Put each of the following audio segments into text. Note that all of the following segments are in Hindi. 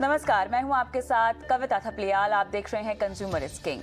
नमस्कार, मैं हूं आपके साथ कविता थपलियाल। आप देख रहे हैं कंज्यूमर इज किंग।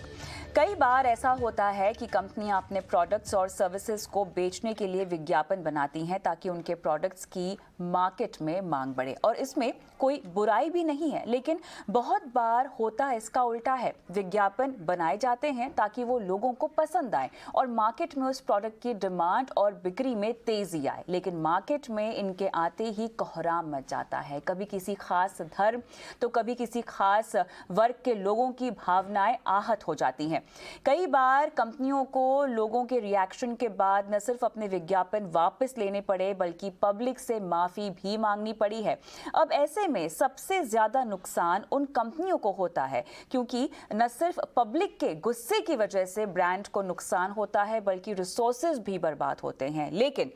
कई बार ऐसा होता है कि कंपनियां अपने प्रोडक्ट्स और सर्विसेज को बेचने के लिए विज्ञापन बनाती हैं ताकि उनके प्रोडक्ट्स की मार्केट में मांग बढ़े, और इसमें कोई बुराई भी नहीं है। लेकिन बहुत बार होता इसका उल्टा है। विज्ञापन बनाए जाते हैं ताकि वो लोगों को पसंद आए और मार्केट में उस प्रोडक्ट की डिमांड और बिक्री में तेजी आए, लेकिन मार्केट में इनके आते ही कोहराम मच जाता है। कभी किसी खास धर्म तो कभी किसी खास वर्ग के लोगों की भावनाएं आहत हो जाती हैं। कई बार कंपनियों को लोगों के रिएक्शन के बाद न सिर्फ अपने विज्ञापन वापस लेने पड़े बल्कि पब्लिक से माफी भी मांगनी पड़ी है। अब ऐसे में सबसे ज्यादा नुकसान उन कंपनियों को होता है, क्योंकि न सिर्फ पब्लिक के गुस्से की वजह से ब्रांड को नुकसान होता है बल्कि रिसोर्सेज भी बर्बाद होते हैं। लेकिन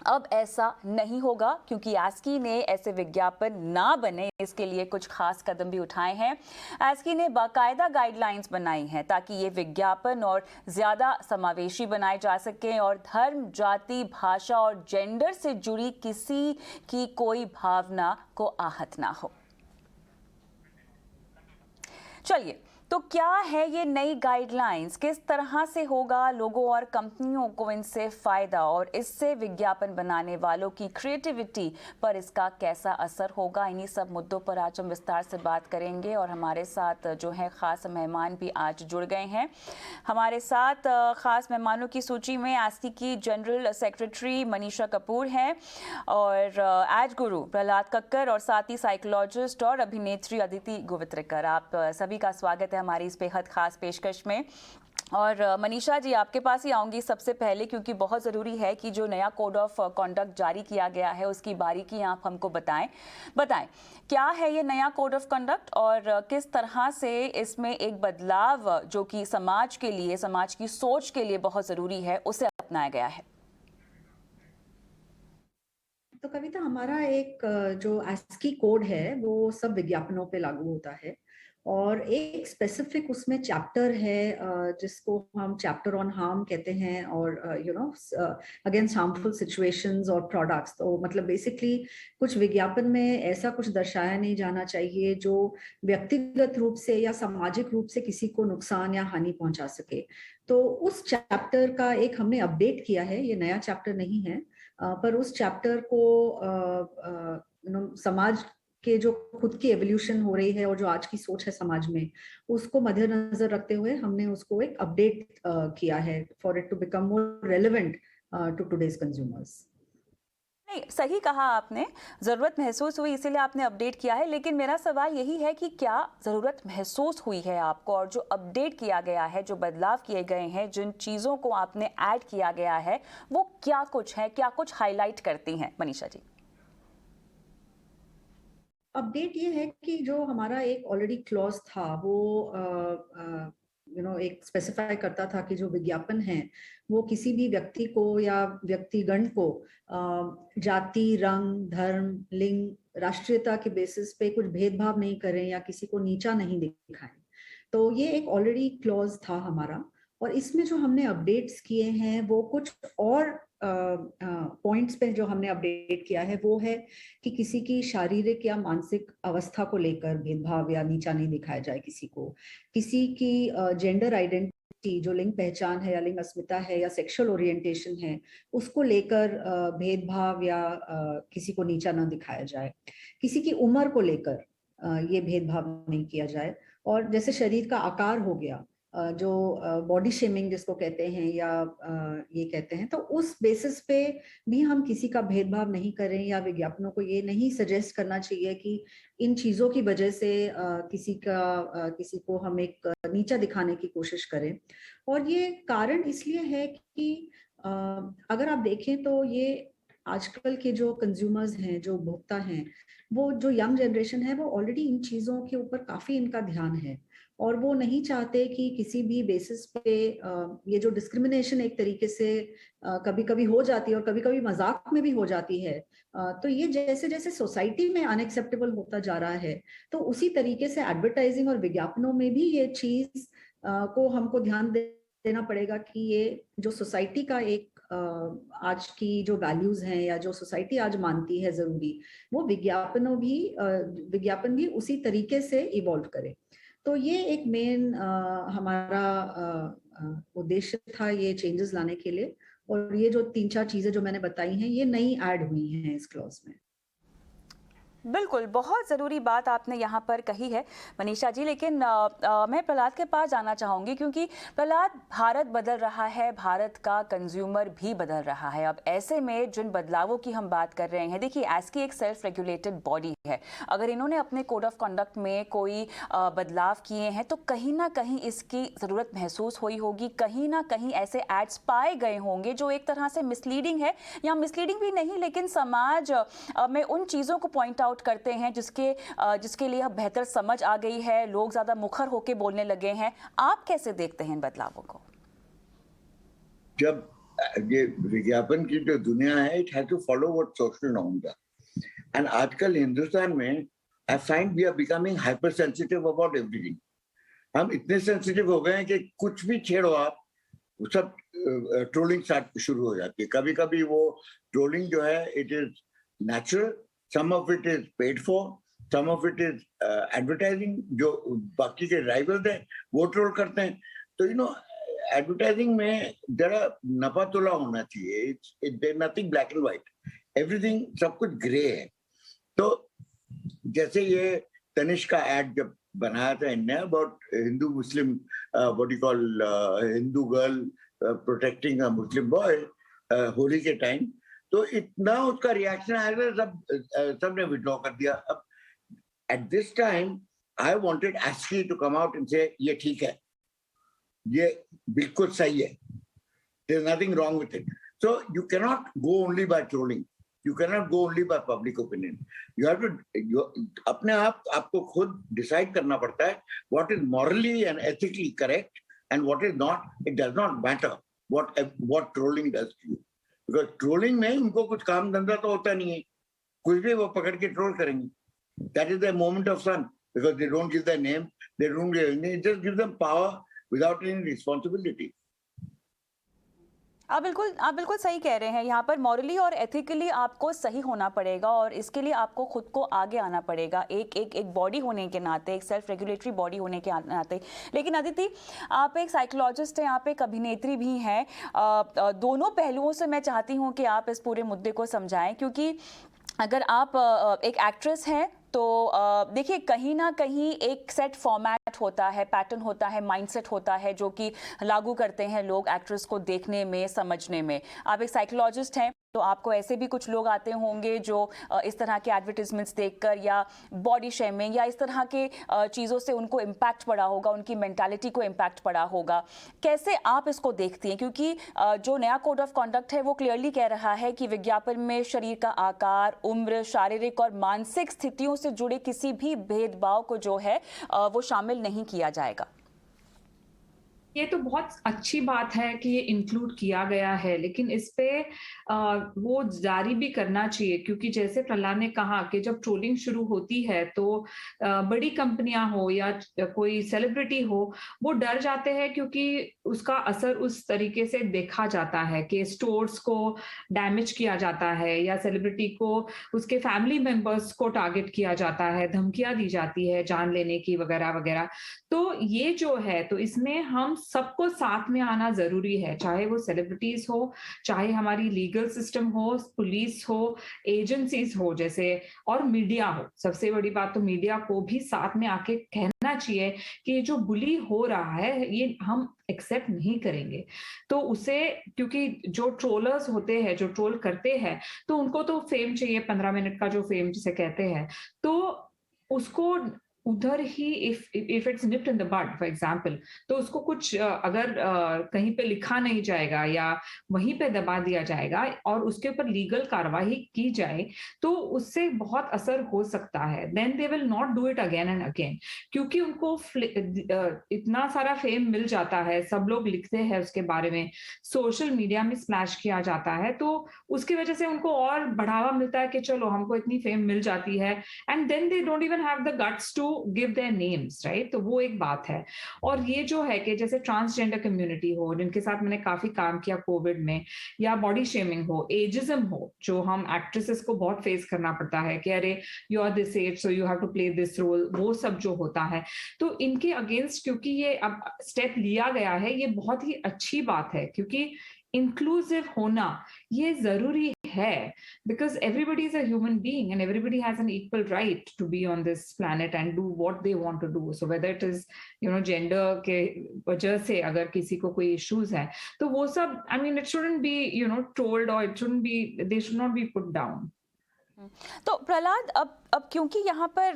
अब ऐसा नहीं होगा, क्योंकि ASCI ने ऐसे विज्ञापन ना बने इसके लिए कुछ खास कदम भी उठाए हैं। ASCI ने बाकायदा गाइडलाइंस बनाई हैं ताकि ये विज्ञापन और ज्यादा समावेशी बनाए जा सकें और धर्म, जाति, भाषा और जेंडर से जुड़ी किसी की कोई भावना को आहत ना हो। चलिए, तो क्या है ये नई गाइडलाइंस, किस तरह से होगा लोगों और कंपनियों को इनसे फायदा, और इससे विज्ञापन बनाने वालों की क्रिएटिविटी पर इसका कैसा असर होगा, इन्हीं सब मुद्दों पर आज हम विस्तार से बात करेंगे। और हमारे साथ जो है खास मेहमान भी आज जुड़ गए हैं। हमारे साथ खास मेहमानों की सूची में ASCI की जनरल सेक्रेटरी मनीषा कपूर हैं, और एज गुरु प्रहलाद कक्कर, और साथ ही साइकोलॉजिस्ट और अभिनेत्री अदिति गोवित्रिकर। आप सभी का स्वागत है हमारी इस बेहद खास पेशकश में। और मनीषा जी, आपके पास ही आऊंगी सबसे पहले, क्योंकि बहुत ज़रूरी है कि जो नया कोड ऑफ कंडक्ट जारी किया गया है उसकी बारीकी आप हमको बताएं। क्या है ये नया कोड ऑफ कंडक्ट और किस तरह से इसमें एक बदलाव जो कि समाज के लिए, समाज की सोच के लिए बहुत ज़रूरी है, उसे अपनाया गया है? तो कविता, हमारा एक जो ASCI कोड है वो सब विज्ञापनों पे लागू होता है, और एक स्पेसिफिक उसमें चैप्टर है जिसको हम चैप्टर ऑन हार्म कहते हैं, और अगेंस्ट हार्मफुल सिचुएशंस और प्रोडक्ट्स। तो मतलब बेसिकली कुछ विज्ञापन में ऐसा कुछ दर्शाया नहीं जाना चाहिए जो व्यक्तिगत रूप से या सामाजिक रूप से किसी को नुकसान या हानि पहुंचा सके। तो उस चैप्टर का एक हमने अपडेट किया है, ये नया चैप्टर नहीं है, पर उस चैप्टर को समाज के जो खुद की एवोल्यूशन हो रही है और जो आज की सोच है समाज में, उसको मद्देनजर रखते हुए हमने उसको एक अपडेट किया है for it to become more relevant to today's consumers. नहीं, सही कहा आपने। ज़रूरत महसूस हुई इसीलिए आपने अपडेट किया है, लेकिन मेरा सवाल यही है कि क्या ज़रूरत महसूस हुई है आपको, और जो अपडेट किया गया है, जो बदलाव किए गए हैं, जिन चीज़ों को आपने ऐड किया गया है, वो क्या कुछ है, क्या कुछ हाईलाइट करती हैं मनीषा जी? अपडेट ये है कि जो हमारा एक ऑलरेडी क्लॉज था वो एक स्पेसिफाई करता था कि जो विज्ञापन है वो किसी भी व्यक्ति को या व्यक्तिगण को जाति, रंग, धर्म, लिंग, राष्ट्रीयता के बेसिस पे कुछ भेदभाव नहीं करें या किसी को नीचा नहीं दिखाएं। तो ये एक ऑलरेडी क्लॉज था हमारा, और इसमें जो हमने अपडेट्स किए हैं वो कुछ और पॉइंट्स पे जो हमने अपडेट किया है वो है कि किसी की शारीरिक या मानसिक अवस्था को लेकर भेदभाव या नीचा नहीं दिखाया जाए किसी को, किसी की जेंडर आइडेंटिटी, जो लिंग पहचान है या लिंग अस्मिता है या सेक्सुअल ओरिएंटेशन है, उसको लेकर भेदभाव या किसी को नीचा ना दिखाया जाए, किसी की उम्र को लेकर ये भेदभाव नहीं किया जाए, और जैसे शरीर का आकार हो गया, जो बॉडी शेमिंग जिसको कहते हैं या ये कहते हैं, तो उस बेसिस पे भी हम किसी का भेदभाव नहीं करें, या विज्ञापनों को ये नहीं सजेस्ट करना चाहिए कि इन चीजों की वजह से किसी को हम एक नीचा दिखाने की कोशिश करें। और ये कारण इसलिए है कि अगर आप देखें तो ये आजकल के जो कंज्यूमर्स हैं, जो उपभोक्ता हैं, वो जो यंग जनरेशन है वो ऑलरेडी इन चीजों के ऊपर काफी इनका ध्यान है, और वो नहीं चाहते कि किसी भी बेसिस पे ये जो डिस्क्रिमिनेशन एक तरीके से कभी कभी हो जाती है और कभी कभी मजाक में भी हो जाती है, तो ये जैसे जैसे सोसाइटी में अनएक्सेप्टेबल होता जा रहा है, तो उसी तरीके से एडवर्टाइजिंग और विज्ञापनों में भी ये चीज को हमको ध्यान देना पड़ेगा कि ये जो सोसाइटी का एक आज की जो वैल्यूज हैं या जो सोसाइटी आज मानती है जरूरी, वो विज्ञापन भी उसी तरीके से इवॉल्व करे। तो ये एक मेन हमारा उद्देश्य था ये चेंजेस लाने के लिए, और ये जो 3-4 चीजें जो मैंने बताई हैं ये नई ऐड हुई हैं इस क्लॉज में। बिल्कुल, बहुत ज़रूरी बात आपने यहाँ पर कही है मनीषा जी, लेकिन मैं प्रहलाद के पास जाना चाहूँगी, क्योंकि प्रहलाद, भारत बदल रहा है, भारत का कंज्यूमर भी बदल रहा है। अब ऐसे में जिन बदलावों की हम बात कर रहे हैं, देखिए एस्की एक सेल्फ रेगुलेटेड बॉडी है, अगर इन्होंने अपने कोड ऑफ कंडक्ट में कोई बदलाव किए हैं तो कहीं ना कहीं इसकी ज़रूरत महसूस हुई होगी, कहीं ना कहीं ऐसे एड्स पाए गए होंगे जो एक तरह से मिसलीडिंग है, या मिसलीडिंग भी नहीं लेकिन समाज में उन चीज़ों को पॉइंट आउट करते हैं जिसके लिए अब बेहतर समझ आ गई है, लोग ज़्यादा मुखर होकर बोलने लगे हैं। आप कैसे देखते हैं इन बदलावों को? जब ये विज्ञापन की जो दुनिया है, it has to follow what social norms are, and आजकल हिंदुस्तान में I find we are becoming hyper sensitive about everything. हम इतने सेंसिटिव हो गए हैं कि कुछ भी छेड़ो आप, सब ट्रोलिंग शुरू हो जाती है। कभी कभी वो ट्रोलिंग जो है, it is natural, some of it is paid for, some of it is advertising. जो बाकी के राइवल्स हैं वो ट्रोल करते हैं। तो एडवर्टाइजिंग में जरा नफा तुला होना चाहिए। It's nothing black and white, everything, सब कुछ ग्रे है। तो जैसे ये तनिष्क का एड जब बनाया था इनने about Hindu Muslim, what you call, Hindu girl protecting a Muslim boy Holi के टाइम, तो इतना उसका रिएक्शन आया था, सबने विड्रॉ कर दिया। अब at this time I wanted ASCI to come out and से ये ठीक है, ये बिल्कुल सही है, there is nothing wrong with it. So you cannot go only by trolling, you cannot go only by public opinion. You have to अपने आपको खुद डिसाइड करना पड़ता है what is morally and ethically correct and what is not. It does not matter what trolling does to you, because trolling में उनको कुछ काम धंधा तो होता नहीं है, कुछ भी वो पकड़ के ट्रोल करेंगे. That is their moment of fun, because they don't give their name, they just give them power without any responsibility. आप बिल्कुल सही कह रहे हैं। यहाँ पर मॉरली और एथिकली आपको सही होना पड़ेगा, और इसके लिए आपको खुद को आगे आना पड़ेगा, एक बॉडी होने के नाते, एक सेल्फ रेगुलेटरी बॉडी होने के नाते। लेकिन अदिति, आप एक साइकोलॉजिस्ट हैं, आप एक अभिनेत्री भी हैं, दोनों पहलुओं से मैं चाहती हूँ कि आप इस पूरे मुद्दे को समझाएं, क्योंकि अगर आप एक एक्ट्रेस हैं तो देखिए कहीं ना कहीं एक सेट फॉर्मेट होता है, पैटर्न होता है, माइंडसेट होता है जो कि लागू करते हैं लोग एक्ट्रेस को देखने में, समझने में। आप एक साइकोलॉजिस्ट हैं तो आपको ऐसे भी कुछ लोग आते होंगे जो इस तरह के एडवर्टीजमेंट्स देखकर या बॉडी शेमिंग या इस तरह के चीज़ों से उनको इम्पैक्ट पड़ा होगा, उनकी मेंटालिटी को इम्पैक्ट पड़ा होगा। कैसे आप इसको देखती हैं? क्योंकि जो नया कोड ऑफ कंडक्ट है वो क्लियरली कह रहा है कि विज्ञापन में शरीर का आकार, उम्र, शारीरिक और मानसिक स्थितियों से जुड़े किसी भी भेदभाव को जो है वो शामिल नहीं किया जाएगा। ये तो बहुत अच्छी बात है कि ये इंक्लूड किया गया है, लेकिन इस पे वो जारी भी करना चाहिए, क्योंकि जैसे प्रहलाद ने कहा कि जब ट्रोलिंग शुरू होती है तो बड़ी कंपनियां हो या कोई सेलिब्रिटी हो, वो डर जाते हैं क्योंकि उसका असर उस तरीके से देखा जाता है कि स्टोर्स को डैमेज किया जाता है या सेलिब्रिटी को उसके फैमिली मेंबर्स को टारगेट किया जाता है, धमकियां दी जाती है जान लेने की वगैरह वगैरह। तो ये जो है, तो इसमें हम सबको साथ में आना जरूरी है, चाहे वो सेलिब्रिटीज हो, चाहे हमारी लीगल सिस्टम हो, पुलिस हो, एजेंसीज हो जैसे, और मीडिया हो। सबसे बड़ी बात तो मीडिया को भी साथ में आके कहना चाहिए कि ये जो बुली हो रहा है ये हम एक्सेप्ट नहीं करेंगे। तो उसे, क्योंकि जो ट्रोलर्स होते हैं, जो ट्रोल करते हैं, तो उनको तो फेम चाहिए, 15 मिनट का जो फेम जिसे कहते हैं, तो उसको उधर ही if it's nipped in the bud for example, तो उसको कुछ अगर कहीं पे लिखा नहीं जाएगा या वहीं पे दबा दिया जाएगा और उसके ऊपर लीगल कार्रवाई की जाए, तो उससे बहुत असर हो सकता है। Then they will not do it again and again, क्योंकि उनको इतना सारा फेम मिल जाता है, सब लोग लिखते हैं उसके बारे में, सोशल मीडिया में स्प्लैश किया जाता है, तो उसकी वजह से उनको और बढ़ावा मिलता है कि चलो हमको इतनी फेम मिल जाती है, and then they don't even have the guts to give their names, right? तो वो एक बात है। और ये जो है कि जैसे ट्रांसजेंडर कम्युनिटी हो, जिनके साथ मैंने काफी काम किया कोविड में, या बॉडी शेमिंग हो, एजिज्म हो, जो हम एक्ट्रेसेस को बहुत फेस करना पड़ता है कि अरे you are this age so you have to play this role, वो सब जो होता है, तो इनके अगेंस्ट क्योंकि ये अब स्टेप लिया गया है, ये बहुत ही अच्छी बात है, क्योंकि इंक्लूसिव होना ये जरूरी है, because everybody is a human being and everybody has an equal right to be on this planet and do what they want to do. So whether it is, you know, gender के वजह से अगर किसी को कोई issues है, तो वो सब, I mean, it shouldn't be, you know, told, or it shouldn't be, they should not be put down. तो प्रहलाद, अब क्योंकि यहाँ पर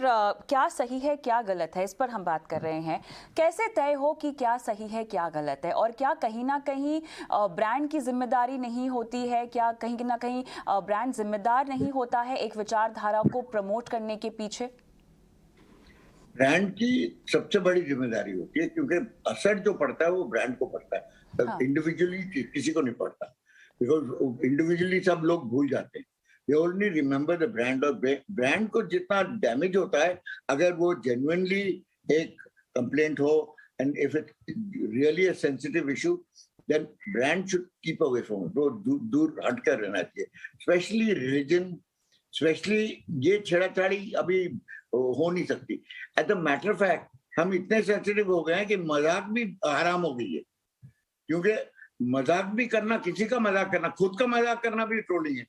क्या सही है क्या गलत है, इस पर हम बात कर रहे हैं, कैसे तय हो कि क्या सही है क्या गलत है, और क्या कहीं ना कहीं ब्रांड की जिम्मेदारी नहीं होती है, क्या कहीं ना कहीं ब्रांड जिम्मेदार नहीं होता है एक विचारधारा को प्रमोट करने के पीछे? ब्रांड की सबसे बड़ी जिम्मेदारी होती है, क्योंकि असर जो पड़ता है वो ब्रांड को पड़ता है, हाँ। इंडिविजुअली किसी को नहीं पड़ता, बिकॉज इंडिविजुअली सब लोग भूल जाते हैं। They only remember the brand, और ब्रांड को जितना डैमेज होता है, अगर वो जेन्युइनली एक कंप्लेंट हो, and if it really a sensitive issue, then brand should keep away from it, वो दूर हटकर रहना चाहिए। स्पेशली रिलीजन, स्पेशली ये छेड़ाछाड़ी अभी हो नहीं सकती। As a matter of fact हम इतने सेंसिटिव हो गए हैं कि मजाक भी हराम हो गई है, क्योंकि मजाक भी करना, किसी का मजाक करना, खुद का मजाक करना भी ट्रोलिंग है।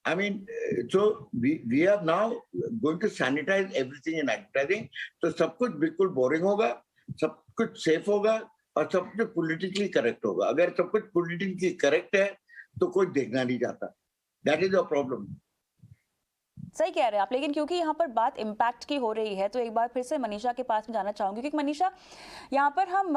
I mean, so we are now going to sanitize everything in advertising. तो सब कुछ बिल्कुल बोरिंग होगा, सब कुछ सेफ होगा, और सब कुछ पॉलिटिकली करेक्ट होगा। अगर सब कुछ पॉलिटिकली करेक्ट है तो कोई देखना नहीं चाहता। That is the problem. सही कह रहे हैं आप, लेकिन क्योंकि यहाँ पर बात इम्पैक्ट की हो रही है, तो एक बार फिर से मनीषा के पास में जाना चाहूंगी, क्योंकि मनीषा, यहाँ पर हम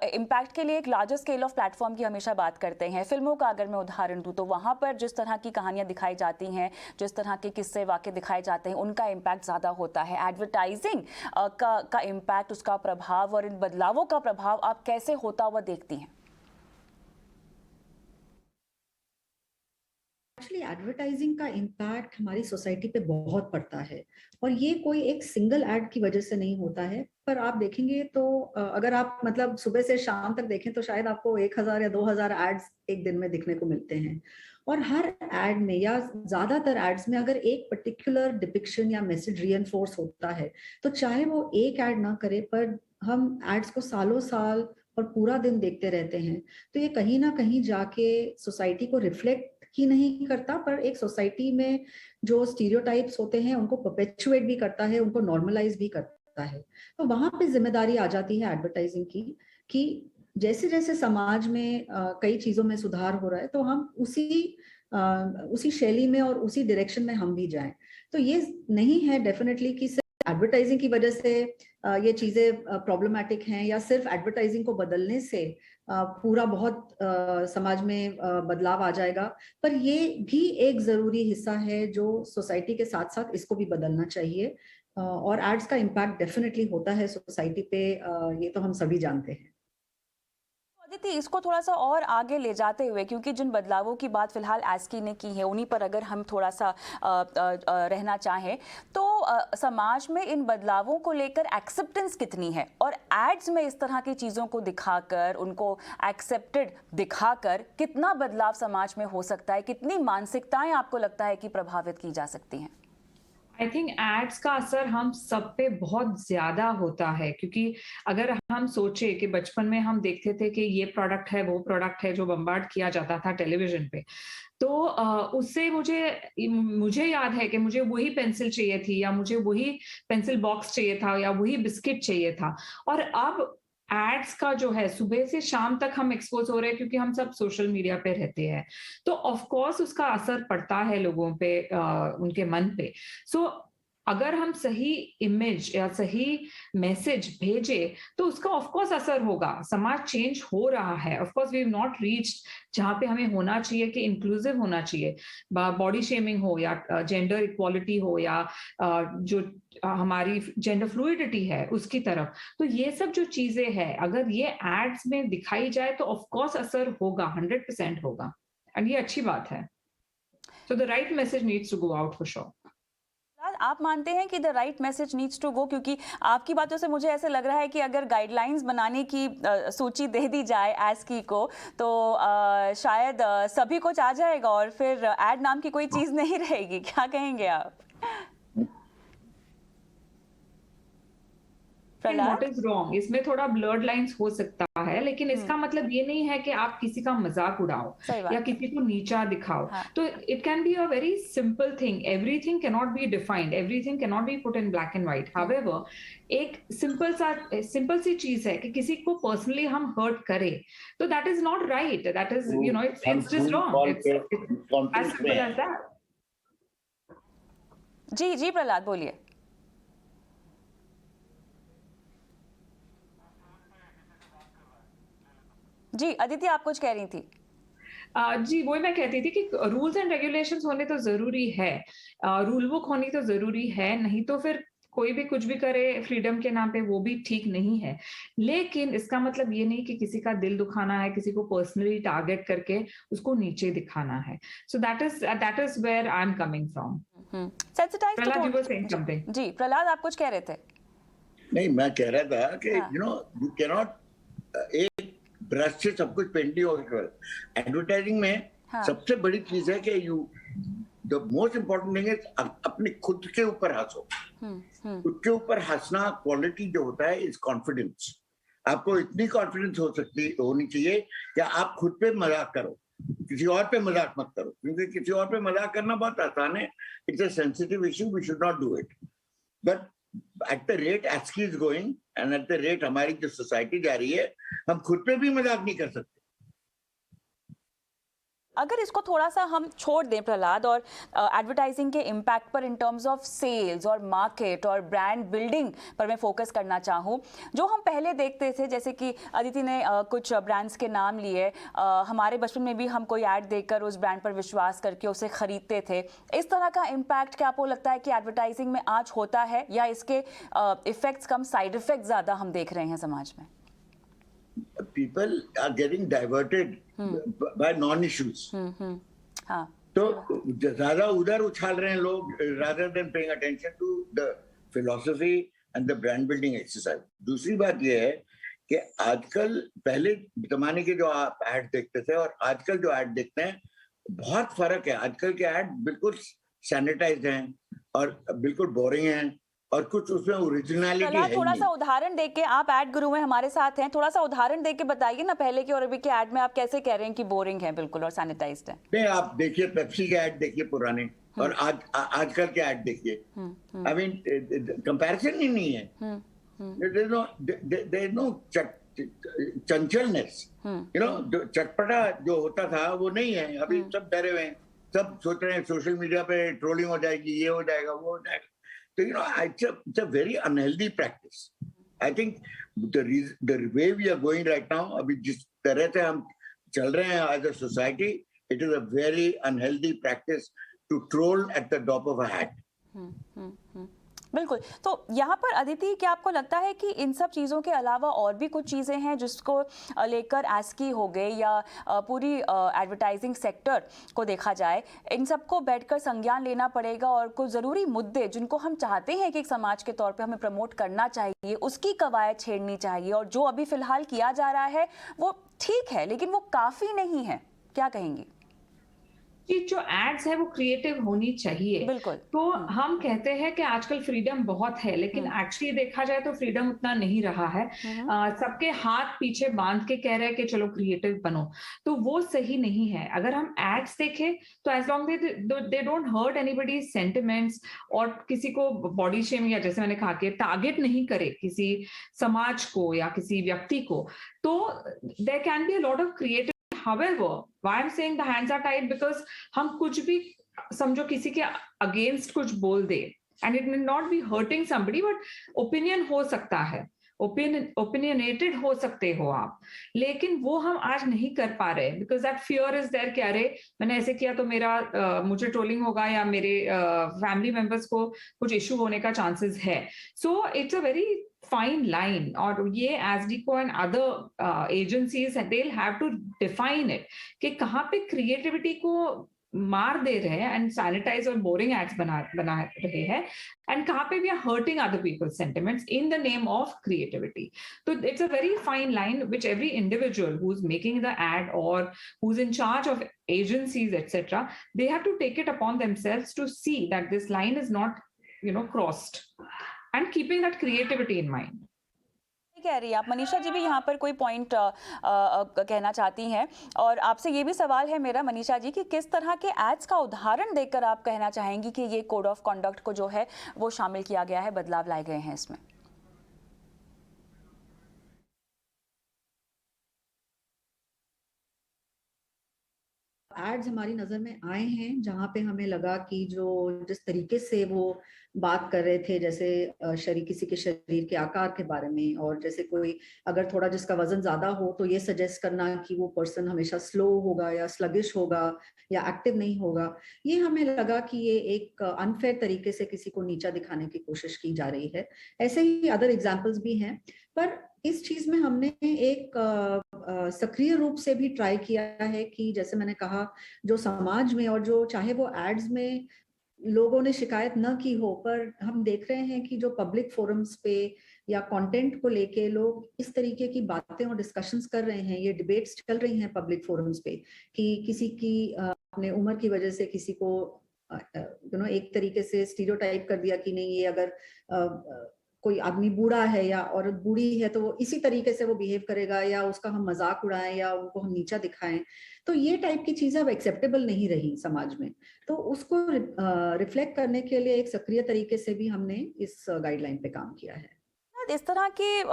इम्पैक्ट के लिए एक लार्जर स्केल ऑफ प्लेटफॉर्म की हमेशा बात करते हैं। फिल्मों का अगर मैं उदाहरण दूं, तो वहाँ पर जिस तरह की कहानियाँ दिखाई जाती हैं, जिस तरह के किस्से वाक़े दिखाए जाते हैं, उनका इम्पैक्ट ज़्यादा होता है। एडवर्टाइजिंग का इम्पैक्ट, उसका प्रभाव और इन बदलावों का प्रभाव आप कैसे होता हुआ देखती हैं? एक्चुअली एडवर्टाइजिंग का इम्पैक्ट हमारी सोसाइटी पे बहुत पड़ता है, और ये कोई एक सिंगल एड की वजह से नहीं होता है। पर आप देखेंगे तो अगर आप मतलब सुबह से शाम तक देखें तो शायद आपको 1000 या 2000 एड्स एक दिन में दिखने को मिलते हैं, और हर एड में या ज्यादातर एड्स में अगर एक पर्टिकुलर डिपिक्शन या मैसेज रीइंफोर्स होता है, तो चाहे वो एक एड ना करे, पर हम एड्स को सालों साल और पूरा दिन देखते रहते हैं, तो ये कहीं ना कहीं जाके सोसाइटी को रिफ्लेक्ट ही नहीं करता, पर एक सोसाइटी में जो स्टीरियोटाइप्स होते हैं उनको परपेचुएट भी करता है, उनको नॉर्मलाइज भी करता है। तो वहां पे जिम्मेदारी आ जाती है एडवर्टाइजिंग की, कि जैसे जैसे समाज में कई चीजों में सुधार हो रहा है, तो हम उसी शैली में और उसी डायरेक्शन में हम भी जाएं। तो ये नहीं है डेफिनेटली कि सिर्फ एडवर्टाइजिंग की वजह से ये चीजें प्रॉब्लमैटिक हैं, या सिर्फ एडवर्टाइजिंग को बदलने से पूरा बहुत समाज में बदलाव आ जाएगा। पर ये भी एक जरूरी हिस्सा है जो सोसाइटी के साथ साथ इसको भी बदलना चाहिए, और एड्स का इम्पैक्ट डेफिनेटली होता है सोसाइटी पे, ये तो हम सभी जानते हैं। अदिति, इसको थोड़ा सा और आगे ले जाते हुए, क्योंकि जिन बदलावों की बात फिलहाल एस्की ने की है, उन्हीं पर अगर हम थोड़ा सा रहना चाहें, तो समाज में इन बदलावों को लेकर एक्सेप्टेंस कितनी है, और एड्स में इस तरह की चीज़ों को दिखाकर, उनको एक्सेप्टेड दिखाकर कितना बदलाव समाज में हो सकता है, कितनी मानसिकताएं आपको लगता है कि प्रभावित की जा सकती हैं? आई थिंक एड्स का असर हम सब पे बहुत ज्यादा होता है, क्योंकि अगर हम सोचे कि बचपन में हम देखते थे कि ये प्रोडक्ट है, वो प्रोडक्ट है, जो बम्बार्ड किया जाता था टेलीविजन पे, तो उससे मुझे याद है कि मुझे वही पेंसिल चाहिए थी, या मुझे वही पेंसिल बॉक्स चाहिए था, या वही बिस्किट चाहिए था। और अब एड्स का जो है, सुबह से शाम तक हम एक्सपोज हो रहे हैं, क्योंकि हम सब सोशल मीडिया पे रहते हैं, तो ऑफ कोर्स उसका असर पड़ता है लोगों पे, उनके मन पे। सो अगर हम सही इमेज या सही मैसेज भेजे तो उसका ऑफ कोर्स असर होगा। समाज चेंज हो रहा है, of course we have not reached जहां पे हमें होना चाहिए कि इंक्लूसिव होना चाहिए, बॉडी शेमिंग हो या जेंडर इक्वालिटी हो या जो हमारी जेंडर फ्लूइडिटी है उसकी तरफ। तो ये सब जो चीजें हैं, अगर ये एड्स में दिखाई जाए तो ऑफ कोर्स असर होगा, 100% होगा, एंड ये अच्छी बात है। So the right message needs to go out for sure. आप मानते हैं कि the right message needs to go, क्योंकि आपकी बातों से मुझे ऐसे लग रहा है कि अगर गाइडलाइंस बनाने की सूची दे दी जाए ASCI को तो शायद सभी कुछ आ जाएगा और फिर ऐड नाम की कोई चीज नहीं रहेगी। क्या कहेंगे आप? What is wrong? इसमें थोड़ा ब्लर्ड लाइंस हो सकता है, लेकिन इसका मतलब ये नहीं है कि आप किसी का मजाक उड़ाओ या किसी को नीचा दिखाओ। तो it can be a very simple thing, everything can not be defined, everything can not be put in black and white. However, एक सिंपल सी चीज है कि किसी को पर्सनली हम हर्ट करें, तो that is not right, that is it's just wrong, it's as simple as that. जी जी प्रहलाद बोलिए। जी अदिति, आप कुछ कह रही थी। जी वही मैं कहती थी कि रूल्स एंड रेगुलेशंस होने तो जरूरी है, रूल बुक होनी तो जरूरी है, नहीं तो फिर कोई भी कुछ भी करे फ्रीडम के नाम पे, वो भी ठीक नहीं है। लेकिन इसका मतलब ये नहीं कि किसी का दिल दुखाना है, किसी को पर्सनली टारगेट करके उसको नीचे दिखाना है। So that is where I am coming from. Prahlad, you were saying something. जी प्रहलाद, आप कुछ कह रहे थे। नहीं, मैं कह रहा था कि यू कैन नॉट एक ब्रश से सब कुछ पेंट नहीं होगा। एडवर्टाइजिंग में सबसे बड़ी चीज है कि the most important thing is अपने खुद के ऊपर हंसो। खुद के ऊपर हंसना क्वालिटी जो होता है इज कॉन्फिडेंस। आपको इतनी कॉन्फिडेंस होनी चाहिए कि आप खुद पे मजाक करो, किसी और पे मजाक मत करो, क्योंकि किसी और पे मजाक करना बहुत आसान है। It's a sensitive issue, we should not do it. But at the rate ASCI is going and at the rate हमारी जो सोसाइटी जा रही है, हम खुद पे भी मजाक नहीं कर सकते। अगर इसको थोड़ा सा हम छोड़ दें प्रहलाद, और एडवर्टाइजिंग के इम्पैक्ट पर इन टर्म्स ऑफ सेल्स और मार्केट और ब्रांड बिल्डिंग पर मैं फोकस करना चाहूँ, जो हम पहले देखते थे, जैसे कि अदिति ने कुछ ब्रांड्स के नाम लिए, हमारे बचपन में भी हम कोई ऐड देखकर उस ब्रांड पर विश्वास करके उसे खरीदते थे। इस तरह का इम्पैक्ट क्या आपको लगता है कि एडवर्टाइजिंग में आज होता है, या इसके इफेक्ट्स कम, साइड इफेक्ट ज़्यादा हम देख रहे हैं समाज में? People are getting diverted by non-issues. हाँ, तो ज्यादा उधर उछाल रहे हैं लोग, rather than paying attention to the philosophy and the brand building exercise. दूसरी बात ये है कि आजकल, पहले जमाने के जो आप ऐड देखते थे और आजकल जो ऐड देखते हैं, बहुत फर्क है। आजकल के ऐड बिल्कुल सैनिटाइज्ड हैं और बिल्कुल बोरिंग हैं, और कुछ उसमें ओरिजिनलिटी है। थोड़ा सा उदाहरण देके, आप ऐड गुरु में हमारे साथ हैं, थोड़ा सा उदाहरण देके बताइए ना, पहले के और अभी के ऐड में आप कैसे कह रहे हैं कि बोरिंग है बिल्कुल और सैनिटाइज्ड है? नहीं, आप देखिए पेप्सी के ऐड देखिए पुराने, और आजकल के ऐड देखिए, आई मीन कंपैरिजन ही नहीं है। देयर इज नो चंचलनेस, जो चटपटा जो होता था वो नहीं है। अभी सब डरे हुए हैं, सब सोच रहे हैं सोशल मीडिया पे ट्रोलिंग हो जाएगी, ये हो जाएगा, वो हो जाएगा। So, it's a very unhealthy practice. I think the way we are going right now, अभी जिस तरह से हम चल रहे हैं as a society, it is a very unhealthy practice to troll at the top of a hat. बिल्कुल। तो यहाँ पर अदिति, क्या आपको लगता है कि इन सब चीज़ों के अलावा और भी कुछ चीज़ें हैं जिसको लेकर ASCI हो गए या पूरी एडवर्टाइजिंग सेक्टर को देखा जाए, इन सबको बैठकर संज्ञान लेना पड़ेगा और कुछ ज़रूरी मुद्दे जिनको हम चाहते हैं कि एक समाज के तौर पे हमें प्रमोट करना चाहिए, उसकी कवायद छेड़नी चाहिए, और जो अभी फ़िलहाल किया जा रहा है वो ठीक है लेकिन वो काफ़ी नहीं है, क्या कहेंगी? कि जो एड्स है वो क्रिएटिव होनी चाहिए। बिल्कुल। तो हम कहते हैं कि आजकल फ्रीडम बहुत है, लेकिन एक्चुअली देखा जाए तो फ्रीडम उतना नहीं रहा है। सबके हाथ पीछे बांध के कह रहे हैं कि चलो क्रिएटिव बनो, तो वो सही नहीं है। अगर हम एड्स देखें तो as long they don't hurt anybody's sentiments, और किसी को बॉडी शेम या जैसे मैंने कहा कि टारगेट नहीं करे किसी समाज को या किसी व्यक्ति को, तो there can be a lot of creative. However, why I'm saying the hands are tied, because हम कुछ भी समझो किसी के अगेंस्ट कुछ बोल दे, and it may not be hurting somebody, but opinion हो सकता है, opinionated हो सकते हो आप, लेकिन वो हम आज नहीं कर पा रहे because that fear is there कि अरे मैंने ऐसे किया तो मेरा मुझे ट्रोलिंग होगा या मेरे फैमिली मेंबर्स को कुछ इशू होने का चांसेस है। So it's a very fine line, और ये ASDCO and other agencies they'll have to define it कि कहाँ पे क्रिएटिविटी को मार दे रहे हैं एंड सैनिटाइज और बोरिंग एड्स बना रहे हैं, एंड कहाँ पे we are hurting other peoples sentiments in the name of creativity. तो it's a very fine line which every individual who's making the ad or who's in charge of agencies, etc., they have to take it upon themselves to see that this line is not, crossed, and keeping that creativity in mind. सही कह रही है आप। मनीषा जी भी यहाँ पर कोई पॉइंट कहना चाहती हैं, और आपसे ये भी सवाल है मेरा मनीषा जी कि किस तरह के एड्स का उदाहरण देकर आप कहना चाहेंगी कि ये कोड ऑफ कंडक्ट को जो है वो शामिल किया गया है, बदलाव लाए गए हैं इसमें? एड्स हमारी नजर में आए हैं जहां पे हमें लगा कि जिस तरीके से वो बात कर रहे थे, जैसे किसी के शरीर के आकार के बारे में, और जैसे कोई अगर थोड़ा जिसका वजन ज्यादा हो तो ये सजेस्ट करना कि वो पर्सन हमेशा स्लो होगा या स्लगिश होगा या एक्टिव नहीं होगा, ये हमें लगा कि ये एक अनफेयर तरीके से किसी को नीचा दिखाने की कोशिश की जा रही है। ऐसे ही अदर एग्जाम्पल्स भी हैं, पर इस चीज में हमने एक सक्रिय रूप से भी ट्राई किया है कि जैसे मैंने कहा, जो समाज में और जो चाहे वो एड्स में लोगों ने शिकायत न की हो, पर हम देख रहे हैं कि जो पब्लिक फोरम्स पे या कंटेंट को लेके लोग इस तरीके की बातें और डिस्कशंस कर रहे हैं, ये डिबेट्स चल रही हैं पब्लिक फोरम्स पे कि किसी की अपने उम्र की वजह से किसी को एक तरीके से स्टीरियोटाइप कर दिया कि नहीं, ये अगर कोई आदमी बूढ़ा है या औरत बूढ़ी है तो वो इसी तरीके से वो बिहेव करेगा, या उसका हम मजाक उड़ाएं या उनको हम नीचा दिखाएं, तो ये टाइप की चीजें अब एक्सेप्टेबल नहीं रही समाज में। तो उसको रिफ्लेक्ट करने के लिए एक सक्रिय तरीके से भी हमने इस गाइडलाइन पे काम किया है। इस तरह के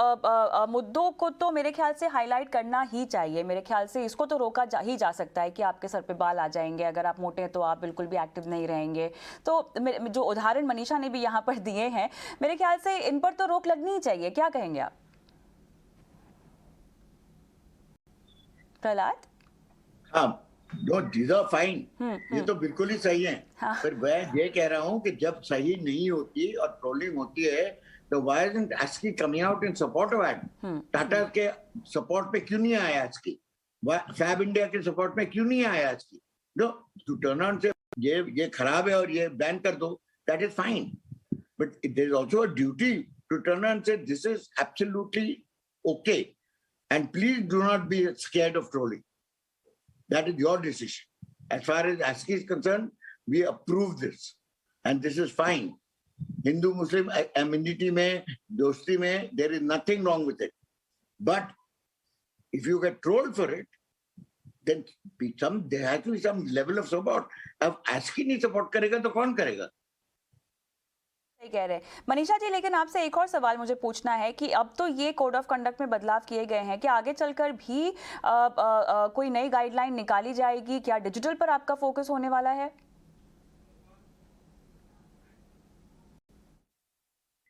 मुद्दों को तो मेरे ख्याल से हाईलाइट करना ही चाहिए। मेरे ख्याल से इसको तो रोका ही जा सकता है कि आपके सर पे बाल आ जाएंगे, अगर आप मोटे हैं तो आप बिल्कुल भी एक्टिव नहीं रहेंगे। तो जो उदाहरण मनीषा ने भी यहाँ पर दिए हैं, मेरे ख्याल से इन पर तो रोक लगनी ही चाहिए। क्या कहेंगे आप प्रहलाद? हाँ, these are fine. ये तो बिल्कुल ही सही है। पर मैं ये कह रहा हूँ कि जब सही नहीं होती और ट्रोलिंग होती है तो why isn't ASCI coming out in support of it? Tata के सपोर्ट पे क्यों नहीं आया ASCI? फैब इंडिया के सपोर्ट में क्यों नहीं आया ASCI? No, to turn on से ये खराब है और ये बैन कर दो, that is fine. But there is also a duty to turn on and say this is absolutely okay, and please do not be scared of trolling. That is your decision. As far as ASCI is concerned, we approve this, and this is fine. Hindu Muslim amenity mein, dosti mein, there is nothing wrong with it. But if you get trolled for it, then there has to be some level of support. अब ASCI नहीं support करेगा तो कौन करेगा? सही कह रहे हैं मनीषा जी। लेकिन आपसे एक और सवाल मुझे पूछना है कि अब तो ये कोड ऑफ कंडक्ट में बदलाव किए गए हैं कि आगे चलकर भी कोई नई गाइडलाइन निकाली जाएगी? क्या डिजिटल पर आपका फोकस होने वाला है?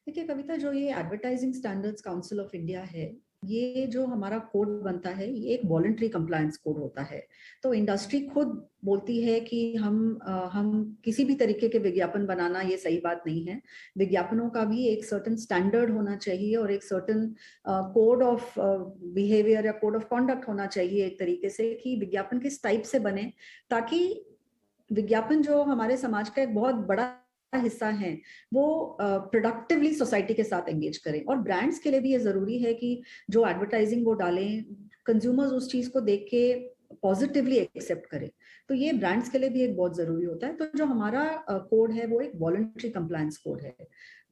देखिए कविता, जो ये advertising standards council of India है, ये जो हमारा कोड बनता है ये एक वॉलंटरी कंप्लायंस कोड होता है। तो इंडस्ट्री खुद बोलती है कि हम किसी भी तरीके के विज्ञापन बनाना ये सही बात नहीं है। विज्ञापनों का भी एक सर्टेन स्टैंडर्ड होना चाहिए और एक सर्टेन कोड ऑफ बिहेवियर या कोड ऑफ कॉन्डक्ट होना चाहिए एक तरीके से, कि विज्ञापन किस टाइप से बने, ताकि विज्ञापन जो हमारे समाज का एक बहुत बड़ा हिस्सा है वो प्रोडक्टिवली सोसाइटी के साथ एंगेज करें। और ब्रांड्स के लिए भी ये जरूरी है कि जो एडवर्टाइजिंग वो डालें, कंज्यूमर्स उस चीज को देख के पॉजिटिवली एक्सेप्ट करें। तो ये ब्रांड्स के लिए भी एक बहुत जरूरी होता है। तो जो हमारा कोड है वो एक वॉलंटरी कंप्लायंस कोड है।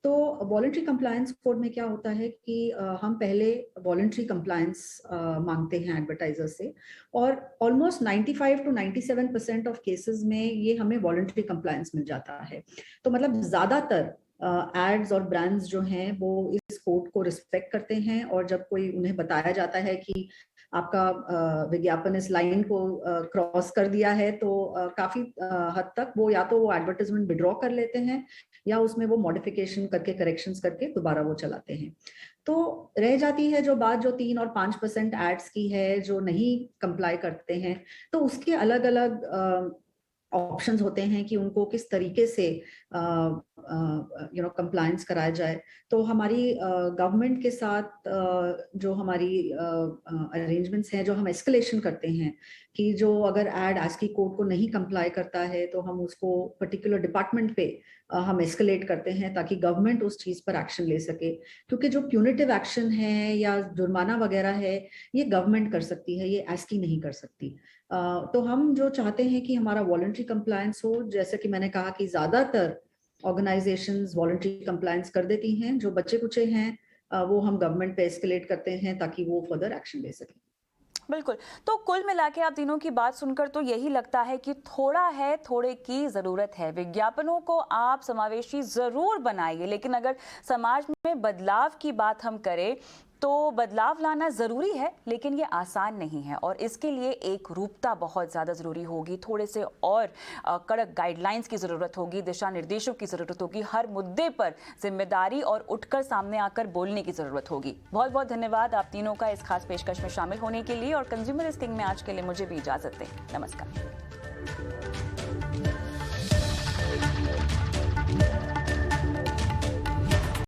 तो वॉलंटरी कंप्लायंस कोड में क्या होता है कि हम पहले वॉलंटरी कंप्लायंस मांगते हैं एडवर्टाइजर से, और ऑलमोस्ट 95 to 97% ऑफ केसेस में ये हमें वॉलंटरी कंप्लायंस मिल जाता है। तो मतलब ज्यादातर एड्स और ब्रांड्स जो हैं वो इस कोड को रिस्पेक्ट करते हैं, और जब कोई उन्हें बताया जाता है कि आपका विज्ञापन इस लाइन को क्रॉस कर दिया है, तो काफी हद तक वो या तो वो एडवर्टाइजमेंट विड्रॉ कर लेते हैं या उसमें वो मॉडिफिकेशन करके, करेक्शंस करके दोबारा वो चलाते हैं। तो रह जाती है जो बात जो 3 और 5% एड्स की है जो नहीं कंप्लाई करते हैं, तो उसके अलग अलग ऑप्शंस होते हैं कि उनको किस तरीके से कंप्लायंस कराया जाए। तो हमारी गवर्नमेंट के साथ जो हमारी अरेंजमेंट्स हैं, जो हम एस्केलेशन करते हैं कि जो अगर एड ASCII कोड को नहीं कंप्लाई करता है तो हम उसको पर्टिकुलर डिपार्टमेंट पे हम एस्केलेट करते हैं ताकि गवर्नमेंट उस चीज पर एक्शन ले सके, क्योंकि जो प्यूनिटिव एक्शन है या जुर्माना वगैरह है ये गवर्नमेंट कर सकती है, ये ASCII नहीं कर सकती। तो हम जो चाहते हैं कि हमारा वॉलंटरी कंप्लायंस हो, जैसे कि मैंने कहा कि ज्यादातर ऑर्गेनाइजेशंस वॉलंटरी कंप्लायंस कर देती हैं, जो बच्चे कुचे हैं वो हम गवर्नमेंट पे एस्केलेट करते हैं ताकि वो फर्दर एक्शन ले सके। बिल्कुल। तो कुल मिला के आप तीनों की बात सुनकर तो यही लगता है कि थोड़ा है, थोड़े की ज़रूरत है। विज्ञापनों को आप समावेशी ज़रूर बनाइए, लेकिन अगर समाज में बदलाव की बात हम करें तो बदलाव लाना ज़रूरी है, लेकिन ये आसान नहीं है और इसके लिए एक रूपता बहुत ज़्यादा ज़रूरी होगी। थोड़े से और कड़क गाइडलाइंस की ज़रूरत होगी, दिशा निर्देशों की ज़रूरत होगी, हर मुद्दे पर जिम्मेदारी और उठकर सामने आकर बोलने की ज़रूरत होगी। बहुत बहुत धन्यवाद आप तीनों का इस खास पेशकश में शामिल होने के लिए और कंज्यूमर इज किंग में आज के लिए मुझे भी इजाज़त दें। नमस्कार।